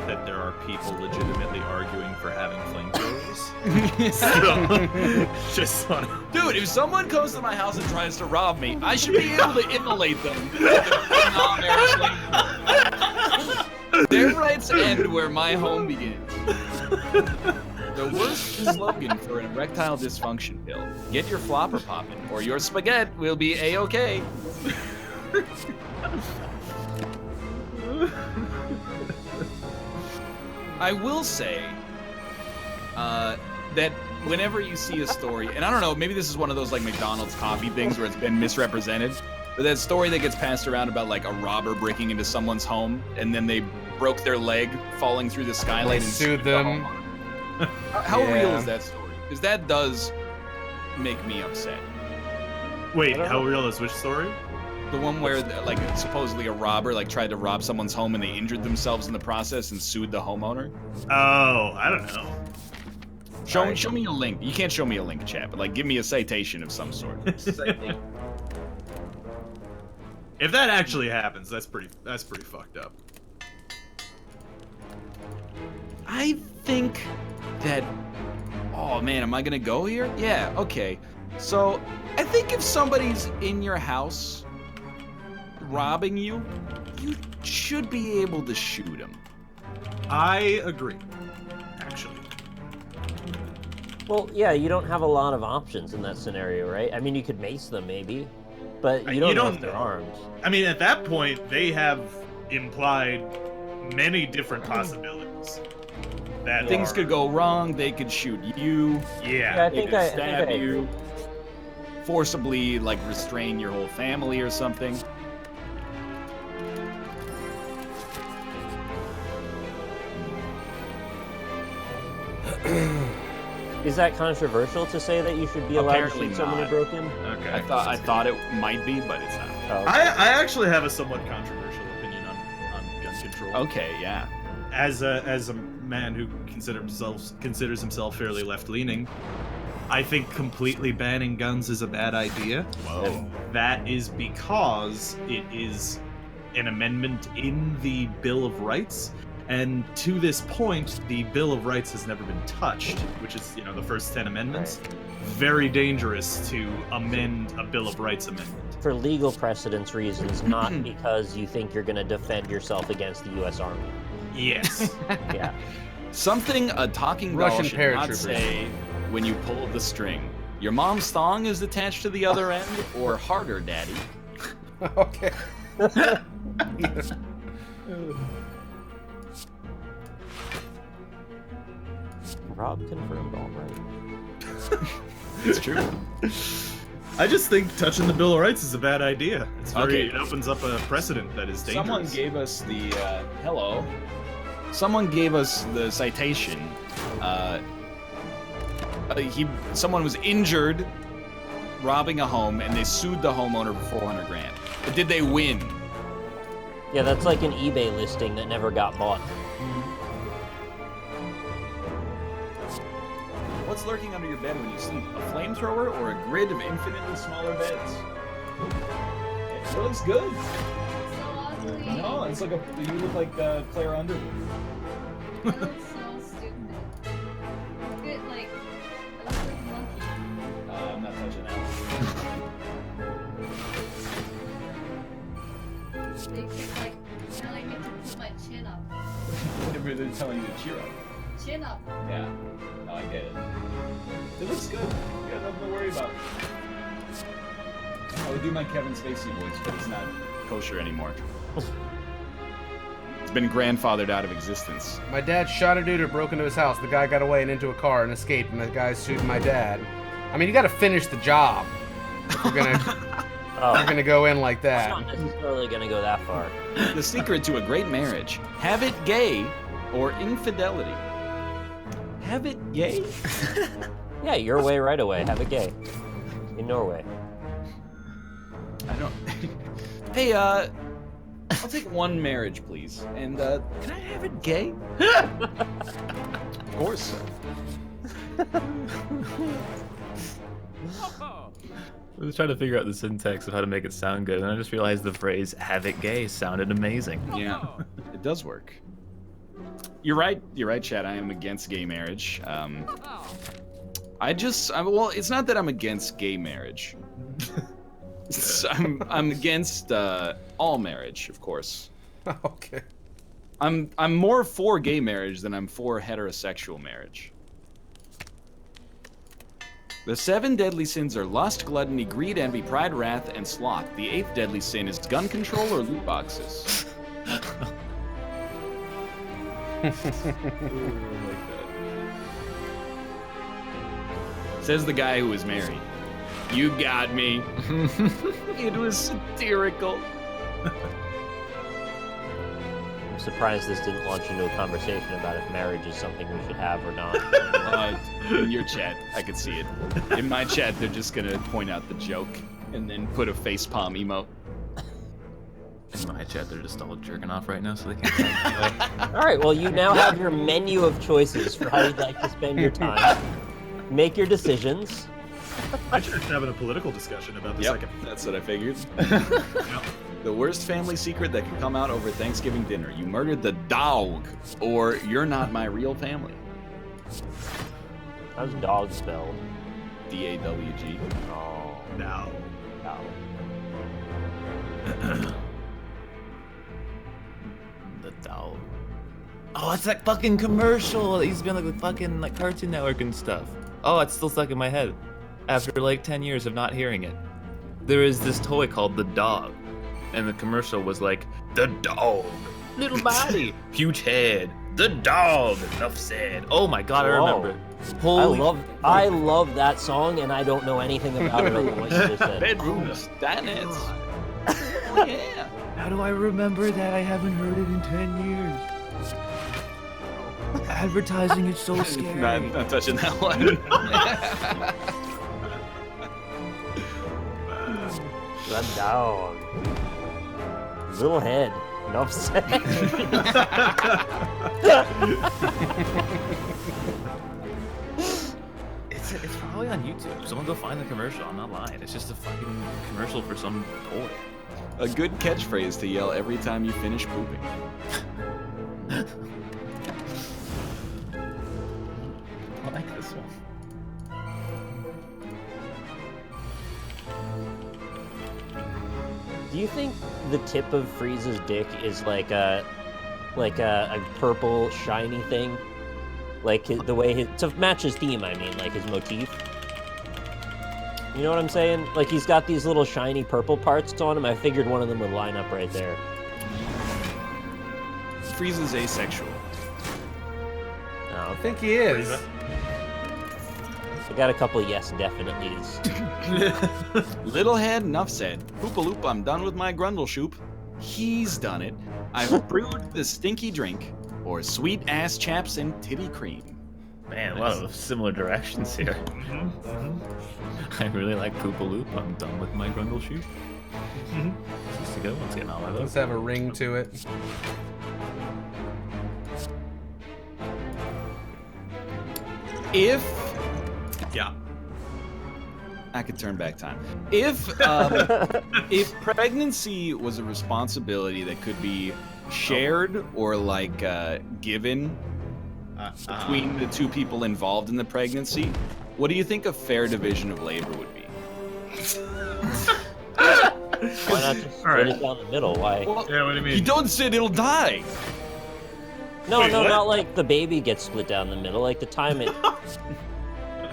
that there are people legitimately arguing for having flamethrowers. So, just want to... Dude, if someone comes to my house and tries to rob me, I should be able to immolate them. Their rights end where my home begins. The worst slogan for an erectile dysfunction pill. Get your flopper poppin', or your spaghetti will be A-okay. I will say that whenever you see a story, and I don't know, maybe this is one of those like McDonald's coffee things where it's been misrepresented, but that story that gets passed around about like a robber breaking into someone's home and then they broke their leg falling through the skylight and sued the them. homeowner. How real is that story? Because that does make me upset. Wait, how real is which story? The one where like supposedly a robber like tried to rob someone's home and they injured themselves in the process and sued the homeowner. Oh, I don't know. Show me a link. You can't show me a link, chat, but like give me a citation of some sort. If that actually happens, that's pretty fucked up. I think that. Oh man, am I gonna go here? Yeah. Okay. So I think if somebody's in your house robbing you, you should be able to shoot him. I agree, actually. Well, yeah, you don't have a lot of options in that scenario, right? I mean, you could mace them maybe, but you don't know if they're armed. I mean, at that point, they have implied many different possibilities. That Things could go wrong. They could shoot you. Yeah. They could stab you. Forcibly, like, restrain your whole family or something. Is that controversial to say that you should be allowed Apparently to shoot someone who not. broke in? Okay. I thought it might be, but it's not. Oh, okay. I actually have a somewhat controversial opinion on gun control. Okay, yeah. As a man who considers himself fairly left-leaning, I think completely banning guns is a bad idea. Whoa. That is because it is an amendment in the Bill of Rights, and to this point, the Bill of Rights has never been touched, which is, the first 10 amendments. Very dangerous to amend a Bill of Rights amendment. For legal precedence reasons, not because you think you're going to defend yourself against the U.S. Army. Yes. Yeah. Something a talking doll Russian should not paratroopers. say when you pull the string. Your mom's thong is attached to the other end, or harder, daddy. Okay. Rob confirmed all right. It's true. I just think touching the Bill of Rights is a bad idea. Okay. It opens up a precedent that is dangerous. Someone gave us the hello. Someone gave us the citation. Someone was injured robbing a home, and they sued the homeowner for $400 grand. But did they win? Yeah, that's like an eBay listing that never got bought. What's lurking under your bed when you sleep? A flamethrower or a grid of infinitely smaller beds? It looks good. So ugly. No, it's like you look like Claire Underwood. That looks so stupid. Good, like, it looks like a monkey. I'm not touching that They could, like, now I get to put my chin up. one. They're telling you to cheer up. Chin up. Yeah. No, I get it. It looks good. You got nothing to worry about. I would do my Kevin Spacey voice, but it's not kosher anymore. It's been grandfathered out of existence. My dad shot a dude who broke into his house. The guy got away and into a car and escaped, and the guy's shooting my dad. I mean, you got to finish the job. If you're gonna go in like I'm that. not necessarily gonna go that far. The secret to a great marriage: have it gay or infidelity. Have it gay? Yeah, your way, right away. Have it gay. In Norway. I don't. Hey, I'll take one marriage, please. And can I have it gay? Of course. I was trying to figure out the syntax of how to make it sound good, and I just realized the phrase "have it gay" sounded amazing. Yeah, it does work. You're right, Chad. I am against gay marriage. Well, it's not that I'm against gay marriage. I'm against all marriage, of course. Okay. I'm more for gay marriage than I'm for heterosexual marriage. The 7 deadly sins are lust, gluttony, greed, envy, pride, wrath, and sloth. The 8th deadly sin is gun control or loot boxes. Says the guy who was married. You got me. It was satirical. I'm surprised this didn't launch into a conversation about if marriage is something we should have or not. In your chat, I could see it. In my chat, they're just gonna point out the joke and then put a facepalm emote. In my chat, they're just all jerking off right now, so they can't. All right, well, you now have your menu of choices for how you'd like to spend your time. Make your decisions. I should have been a political discussion about the second. That's what I figured. The worst family secret that could come out over Thanksgiving dinner. You murdered the dog, or you're not my real family. How's dog spelled? D-A-W-G. Oh, No. no. The dog. Oh, it's that fucking commercial that used to be on like the fucking like Cartoon Network and stuff. Oh, it's still stuck in my head after like 10 years of not hearing it. There is this toy called the dog, and the commercial was like, the dog, little body, huge head, the dog, enough said. Oh my god, I remember it. Holy I love that song, and I don't know anything about it other than what you just said. Bedrooms, dinettes. Oh, yeah. How do I remember that? I haven't heard it in 10 years. Advertising is so scary. Not touching that one. The dog. Little head. Enough said. It's probably on YouTube. Someone go find the commercial. I'm not lying. It's just a fucking commercial for some toy. A good catchphrase to yell every time you finish pooping. I like this one. Do you think the tip of Frieza's dick is like a purple shiny thing? Like the way to match his theme, I mean, like his motif. You know what I'm saying? Like he's got these little shiny purple parts on him. I figured one of them would line up right there. Frieza's asexual. Oh, I think he is. I got a couple yes definitely's. Little head, enough said. Poopaloop, I'm done with my grundle shoop. He's done it. I've brewed the stinky drink, or sweet ass chaps and titty cream. Man, a lot of similar directions here. I really like Poopaloop. I'm done with my grundle shoot. Just to go. Let's get on my Let's list. have a ring to it. If Yeah. I could turn back time. If pregnancy was a responsibility that could be shared or like given between the two people involved in the pregnancy, what do you think a fair division of labor would be? Why not just split it down the middle? Why? Well, Yeah, what do you mean? you don't say it'll die. No, Wait, no, what? not like the baby gets split down the middle. Like the time it. What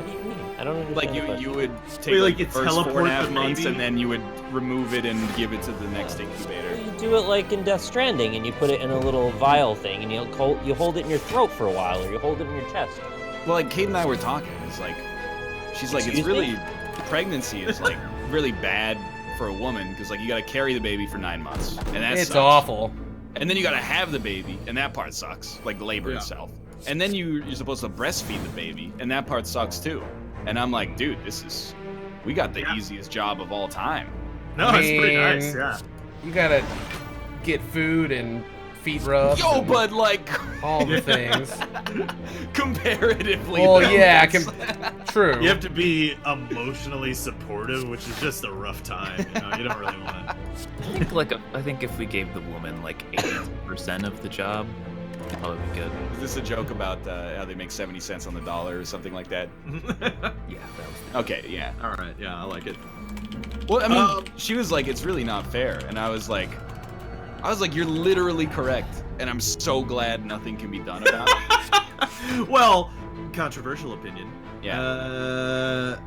do you mean? I don't understand. Like the question. you would take Wait, like like, the you first 4.5 teleport the months, baby? and then you would remove it and give it to the next incubator. You do it like in Death Stranding, and you put it in a little vial thing, and you hold it in your throat for a while, or you hold it in your chest. Well, like Kate and I were talking, it's like, she's like, it's Excuse me? really, pregnancy is like really bad for a woman because like you got to carry the baby for 9 months, and that It's sucks. awful. And then you got to have the baby, and that part sucks, like the labor Yeah. itself. And then you're supposed to breastfeed the baby, and that part sucks too. And I'm like, dude, we got the Yeah. easiest job of all time. No, I it's pretty mean, nice. Yeah. You gotta get food and feet rubs. Yo, and but like, all the things. comparatively, Well, though, yeah, it's- True. You have to be emotionally supportive, which is just a rough time. You know, you don't really want to. I think if we gave the woman like 80% of the job, it'd probably be good. Is this a joke about how they make 70 cents on the dollar or something like that? Yeah, that was. Okay, yeah. All right. Yeah, I like it. Well, I mean, she was like, it's really not fair. And I was like, you're literally correct. And I'm so glad nothing can be done about it. Well, controversial opinion. Yeah.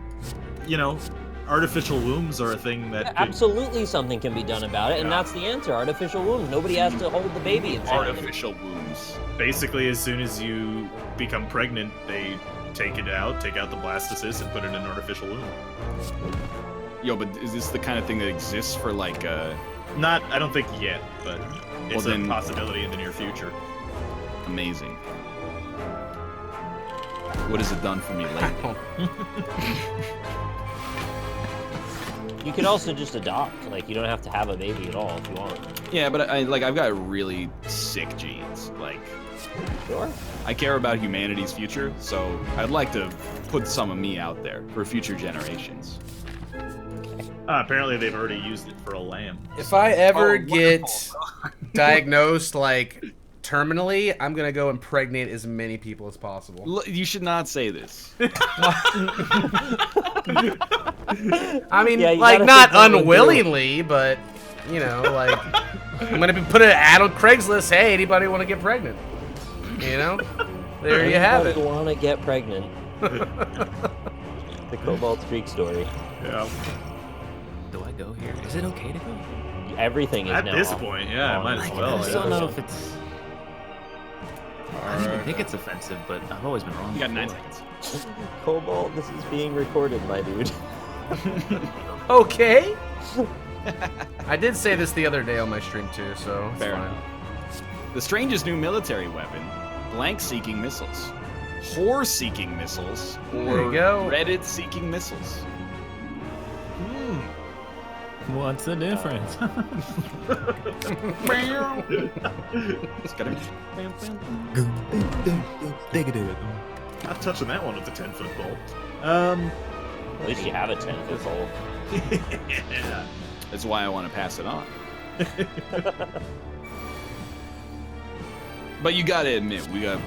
You know, artificial wombs are a thing that could, Absolutely, something can be done about it, and Yeah. that's the answer. Artificial wombs. Nobody has to hold the baby inside. Artificial wombs. basically as soon as you become pregnant, they take it out, take out the blastocyst, and put it in an artificial womb. Yo, but is this the kind of thing that exists for like Not, I don't think yet, but it's Well, then- a possibility in the near future. amazing? What has it done for me lately? You could also just adopt. Like, you don't have to have a baby at all if you want. Yeah, but I've got really sick genes. Like, Sure. I care about humanity's future, so I'd like to put some of me out there for future generations. Apparently they've already used it for a lamb. If I ever Oh, get wonderful. diagnosed like terminally, I'm gonna go impregnate as many people as possible. You should not say this. I mean, Yeah, you like gotta not think what we'll do. unwillingly, but you know, like I'm gonna put an ad on Craigslist. Hey, anybody want to get pregnant? You know, there you have it. Want to get pregnant? The Cobalt Streak story. Yeah. Do I go here? Is it okay to go? Everything is At now this off. point, yeah, on- might as I well. just Yeah. don't know if it's. I don't even think it's offensive, but I've always been wrong. You got 9 before. seconds. Cobalt, this is being recorded, my dude. Okay. I did say this the other day on my stream too, so it's Fair fine. enough. The strangest new military weapon: blank-seeking missiles, whore-seeking missiles, There you or go. Reddit-seeking missiles. What's the difference? It's gotta Not touching that one with the 10-foot bolt. At least you have a 10-foot hole. Yeah. That's why I want to pass it on. But you gotta admit, we got,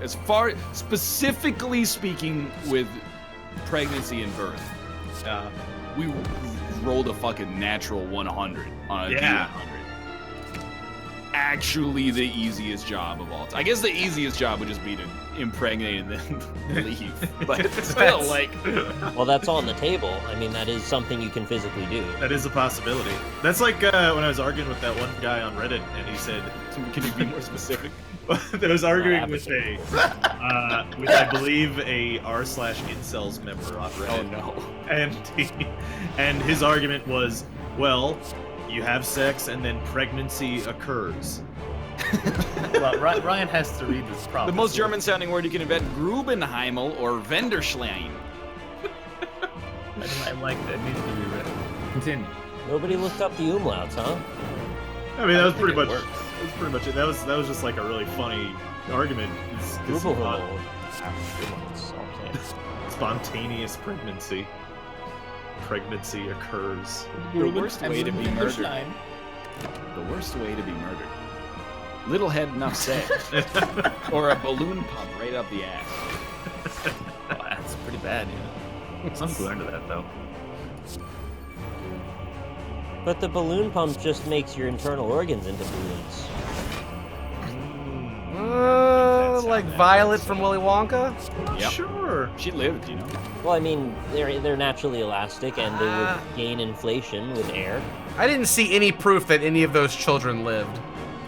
as far specifically speaking with pregnancy and birth, we rolled a fucking natural 100 on a Yeah. D100. Actually, the easiest job of all time. I guess the easiest job would just be to impregnate and then leave. But still, like, Well, that's on the table. I mean, that is something you can physically do. That is a possibility. That's like when I was arguing with that one guy on Reddit, and he said, can you be more specific? I was arguing with I believe a r/incels member on Reddit. Oh no. And his argument was, well, you have sex and then pregnancy occurs. Well, Ryan has to read this The problem. most German-sounding word you can invent: Grubenheimel or Wenderschlein. I like that. It needs to be read. Continue. Nobody looked up the umlauts, huh? I mean, that was think pretty it much. works. That was pretty much it. That was just like a really funny argument. It's 'cause he thought spontaneous pregnancy. Pregnancy occurs. The worst way to be murdered. The worst way to be murdered. Little head, enough said. Or a balloon pump right up the ass. Oh, that's pretty bad, yeah. Some people are into that, though. But the balloon pump just makes your internal organs into balloons. like Violet from Willy Wonka? Yep. Sure. She lived, you know. Well, I mean, they're naturally elastic, and they would gain inflation with air. I didn't see any proof that any of those children lived.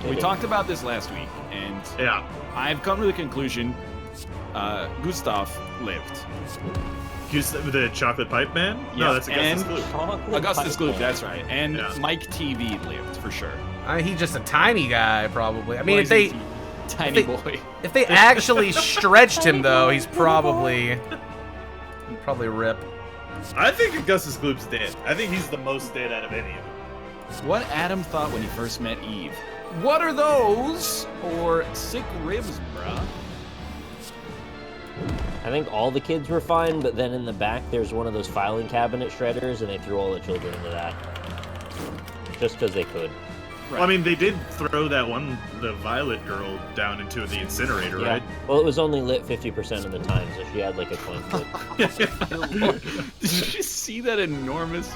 We talked about this last week, and Yeah. I've come to the conclusion Gustav lived. The chocolate pipe man? No, Yeah, that's Augustus and- Gloop. Chocolate Augustus pipe Gloop, man. that's right. And Yeah. Mike TV lived, for sure. He's just a tiny guy, probably. I mean, Well, if they he's a tiny if they- boy. if they actually stretched him, though, he'd probably rip. I think Augustus Gloop's dead. I think he's the most dead out of any of them. What Adam thought when he first met Eve. What are those? Or sick ribs, bruh. I think all the kids were fine, but then in the back there's one of those filing cabinet shredders, and they threw all the children into that. Just because they could. Well, I mean, they did throw the Violet girl down into the incinerator, right? Well, it was only lit 50% of the time, so she had like a coin flip. Did you see that enormous?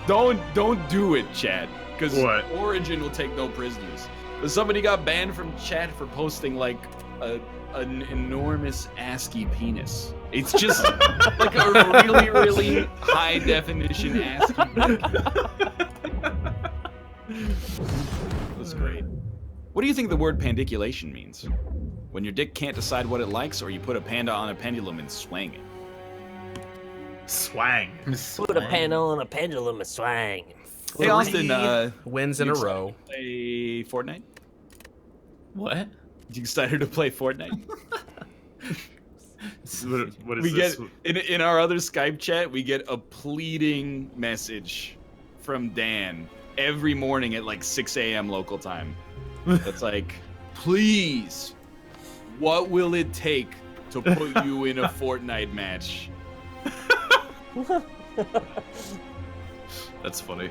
Don't do it, Chad. Because What? Origin will take no prisoners. But somebody got banned from chat for posting like an enormous ASCII penis. It's just like a really, really high definition ASCII. That's great. What do you think the word pandiculation means? When your dick can't decide what it likes, or you put a panda on a pendulum and swang it. Swang. Put a panel on a pendulum and swang. Hey Austin, Wins in a you row. play Fortnite? What? You excited to play Fortnite? What is We this? get in our other Skype chat, we get a pleading message from Dan every morning at like 6 a.m. local time. That's like, please, what will it take to put you in a Fortnite match? That's funny.